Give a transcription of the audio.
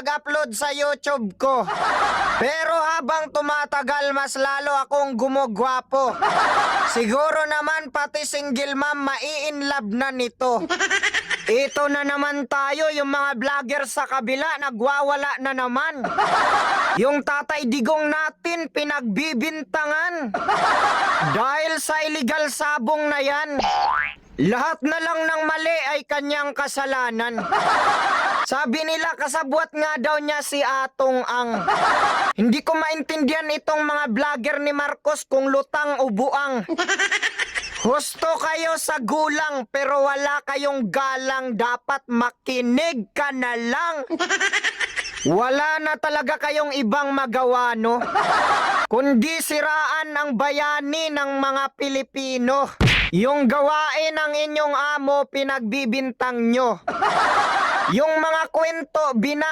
mag-upload sa YouTube ko. Pero habang tumatagal, mas lalo akong gumugwapo. Siguro naman pati single mom mai-inlove na nito. Ito na naman tayo, yung mga vlogger sa kabila, nagwawala na naman. Yung Tatay Digong natin, pinagbibintangan. Dahil sa illegal sabong na yan. Lahat na lang ng mali ay kanyang kasalanan. Sabi nila, kasabwat nga daw niya si Atong Ang. Hindi ko maintindihan itong mga vlogger ni Marcos kung lutang o buang. Husto kayo sa gulang pero wala kayong galang. Dapat makinig ka na lang. Wala na talaga kayong ibang magawa, no? Kundi siraan ang bayani ng mga Pilipino. Yung gawain ng inyong amo, pinagbibintang nyo. Yung mga kwento,